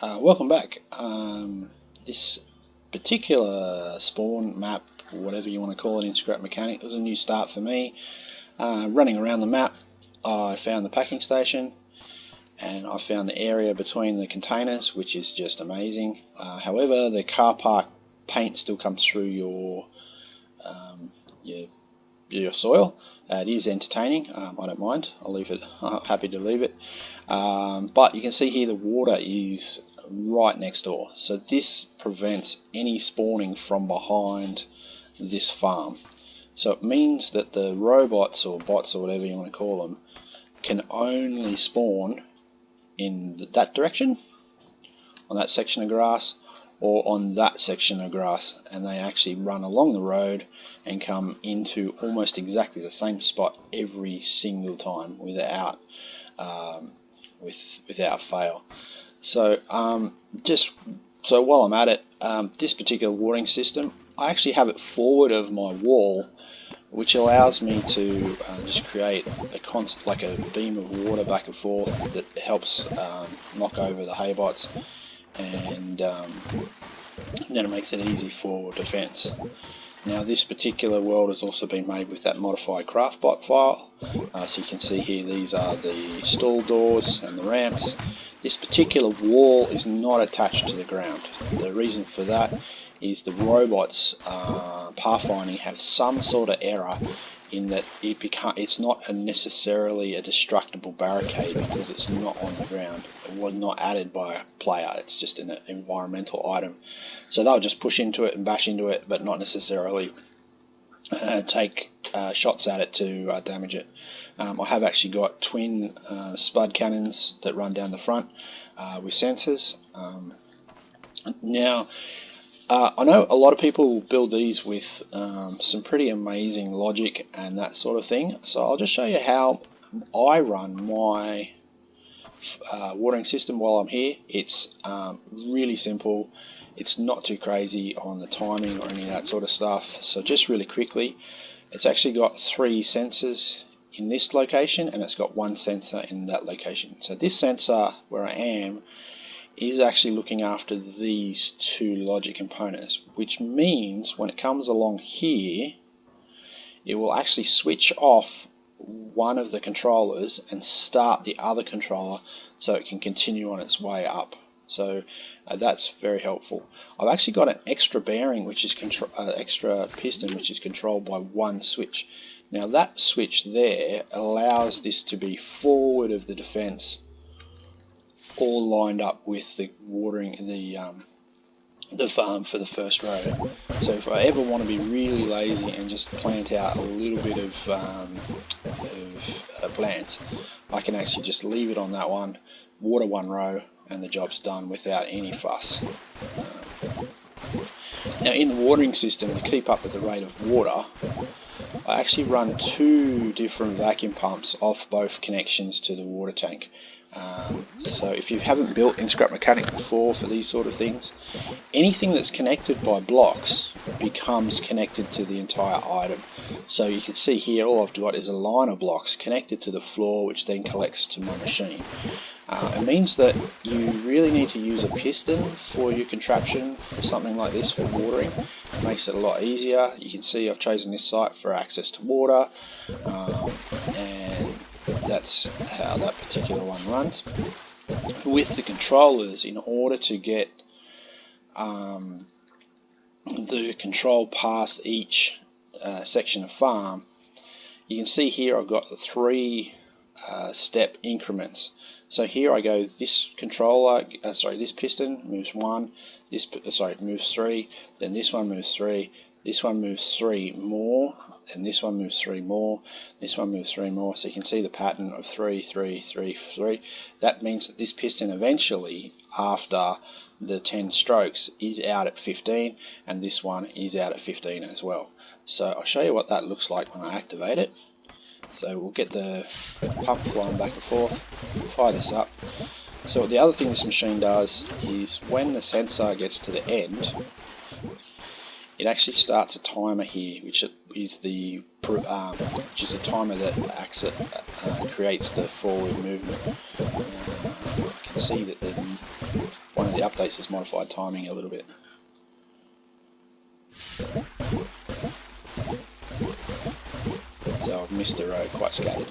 Welcome back. This particular spawn map, or whatever you want to call it in Scrap Mechanic, was a new start for me. Running around the map, I found the packing station, and I found the area between the containers, which is just amazing. However, the car park paint still comes through your soil. It is entertaining. I don't mind. I'll leave it. I'm happy to leave it. But you can see here the water is right next door, so this prevents any spawning from behind this farm. So it means that the robots or bots or whatever you want to call them can only spawn in that direction, on that section of grass, or on that section of grass, and they actually run along the road and come into almost exactly the same spot every single time without fail. So while I'm at it, this particular watering system, I actually have it forward of my wall, which allows me to just create a beam of water back and forth that helps knock over the hay bots, and then it makes it easy for defense. Now, this particular world has also been made with that modified craftbot file. So you can see here, these are the stall doors and the ramps. This particular wall is not attached to the ground. The reason for that is the robots pathfinding have some sort of error in that it's not necessarily a destructible barricade because it's not on the ground. It was not added by a player, it's just an environmental item. So they'll just push into it and bash into it, but not necessarily take shots at it to damage it. I have actually got twin spud cannons that run down the front with sensors. Now, I know a lot of people build these with some pretty amazing logic and that sort of thing, so I'll just show you how I run my watering system while I'm here. It's really simple. It's not too crazy on the timing or any of that sort of stuff. So just really quickly, it's actually got 3 sensors in this location, and it's got 1 sensor in that location. So this sensor where I am is actually looking after these 2 logic components, which means when it comes along here, it will actually switch off one of the controllers and start the other controller so it can continue on its way up. So that's very helpful. I've actually got an extra bearing, which is extra piston, which is controlled by 1 switch. Now that switch there allows this to be forward of the defense, all lined up with the watering the farm for the first row. So if I ever want to be really lazy and just plant out a little bit of plants, I can actually just leave it on that one, water 1 row, and the job's done without any fuss. Now in the watering system, to keep up with the rate of water, I actually run 2 different vacuum pumps off both connections to the water tank. So if you haven't built in Scrap Mechanic before for these sort of things, anything that's connected by blocks becomes connected to the entire item. So you can see here, all I've got is a line of blocks connected to the floor, which then collects to my machine. It means that you really need to use a piston for your contraption for something like this for watering. It makes it a lot easier. You can see I've chosen this site for access to water, and that's how that particular one runs. With the controllers, in order to get the control past each section of farm, you can see here I've got the 3 step increments. So here I go, this this piston moves 1, moves 3, then this one moves 3, this one moves 3 more, and this one moves 3 more, this one moves 3 more. So you can see the pattern of 3, 3, 3, 3. That means that this piston eventually, after the 10 strokes, is out at 15, and this one is out at 15 as well. So I'll show you what that looks like when I activate it. So we'll get the pump flying back and forth, fire this up. So the other thing this machine does is when the sensor gets to the end, it actually starts a timer here, which is the timer that creates the forward movement. You can see that one the updates has modified timing a little bit. So I've missed the road, quite scattered.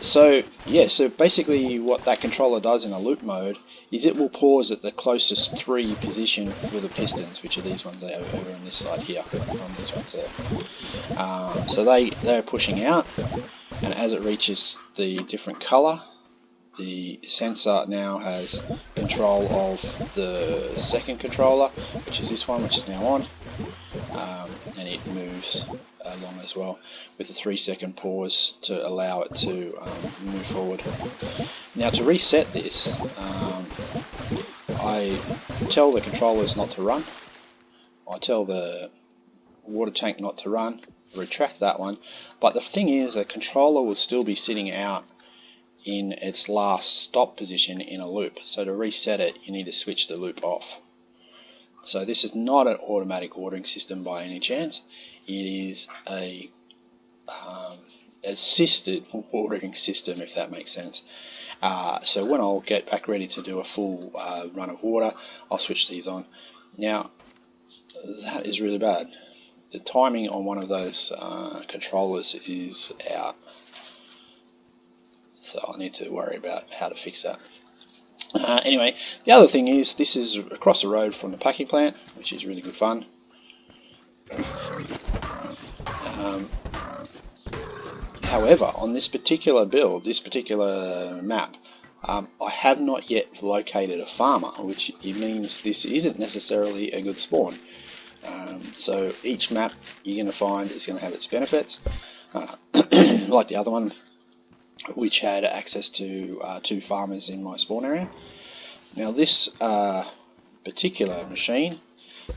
So yeah, so basically what that controller does in a loop mode is it will pause at the closest 3 position for the pistons, which are these ones over on this side here, on these ones there. So they're pushing out, and as it reaches the different colour, the sensor now has control of the second controller, which is this one, which is now on, and it moves along as well with a 3-second pause to allow it to move forward. Now to reset this, I tell the controllers not to run, I tell the water tank not to run, retract that one, but the thing is the controller will still be sitting out in its last stop position in a loop. So to reset it, you need to switch the loop off. So this is not an automatic watering system by any chance. It is a assisted watering system, if that makes sense. So when I'll get back ready to do a full run of water, I'll switch these on. Now that is really bad. The timing on one of those controllers is out. So I need to worry about how to fix that. Anyway, the other thing is this is across the road from the packing plant, which is really good fun. However, on this particular build, this particular map, I have not yet located a farmer, which means this isn't necessarily a good spawn. So each map you're going to find is going to have its benefits, like the other one, which had access to 2 farmers in my spawn area. Now this particular machine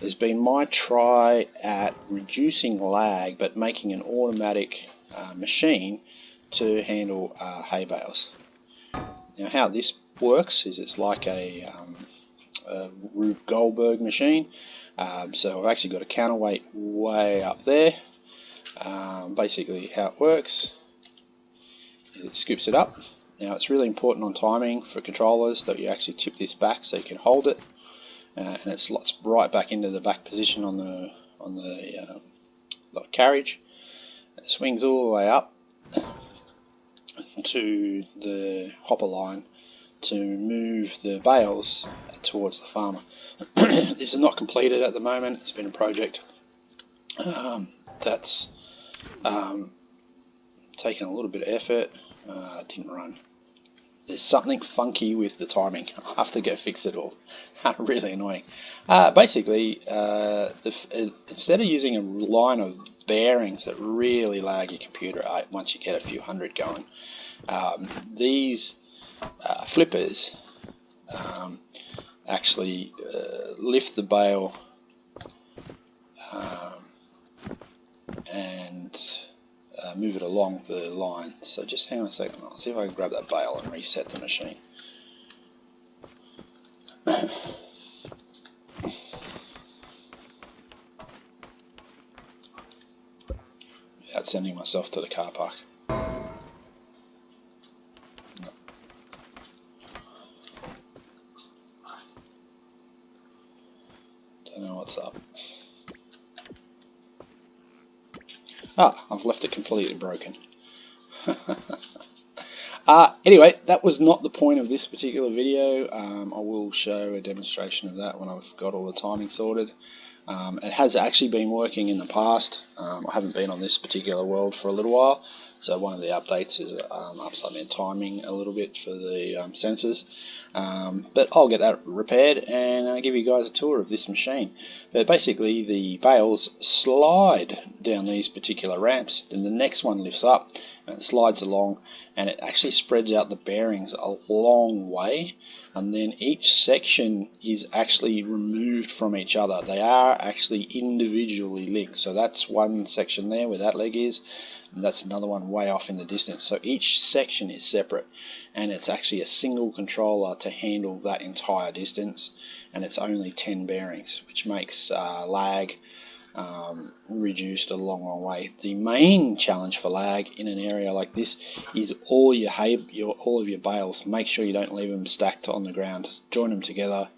has been my try at reducing lag but making an automatic machine to handle hay bales. Now how this works is it's like a Rube Goldberg machine. So I've actually got a counterweight way up there. Basically how it works is it scoops it up. Now it's really important on timing for controllers that you actually tip this back so you can hold it, and it slots right back into the back position on the carriage. It swings all the way up to the hopper line to move the bales towards the farmer. This is not completed at the moment. It's been a project that's taken a little bit of effort. Didn't run. There's something funky with the timing. I have to go fix it all. Really annoying. Basically, instead of using a line of bearings that really lag your computer out once you get a few hundred going, these flippers actually lift the bale and move it along the line. So just hang on a second, I'll see if I can grab that bale and reset the machine. Without sending myself to the car park. Don't know what's up. I've left it completely broken. Anyway, that was not the point of this particular video. I will show a demonstration of that when I've got all the timing sorted. It has actually been working in the past. I haven't been on this particular world for a little while, so one of the updates is upside down timing a little bit for the sensors. But I'll get that repaired and give you guys a tour of this machine. But basically the bales slide down these particular ramps, then the next one lifts up and it slides along, and it actually spreads out the bearings a long way, and then each section is actually removed from each other. They are actually individually linked. So that's one section there where that leg is, and that's another one way off in the distance. So each section is separate, and it's actually a single controller to handle that entire distance, and it's only 10 bearings, which makes lag reduced a long way. The main challenge for lag in an area like this is all all of your bales. Make sure you don't leave them stacked on the ground. Join them together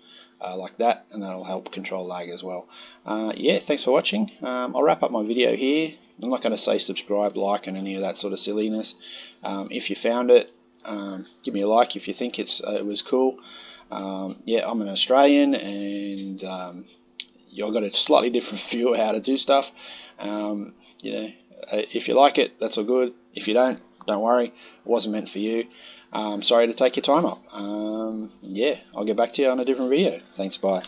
like that, and that'll help control lag as well. Yeah, thanks for watching. I'll wrap up my video here. I'm not going to say subscribe, like, and any of that sort of silliness. If you found it, give me a like if you think it was cool. Yeah, I'm an Australian, and I've got a slightly different view of how to do stuff. If you like it, that's all good. If you don't worry. It wasn't meant for you. Sorry to take your time up. Yeah, I'll get back to you on a different video. Thanks, bye.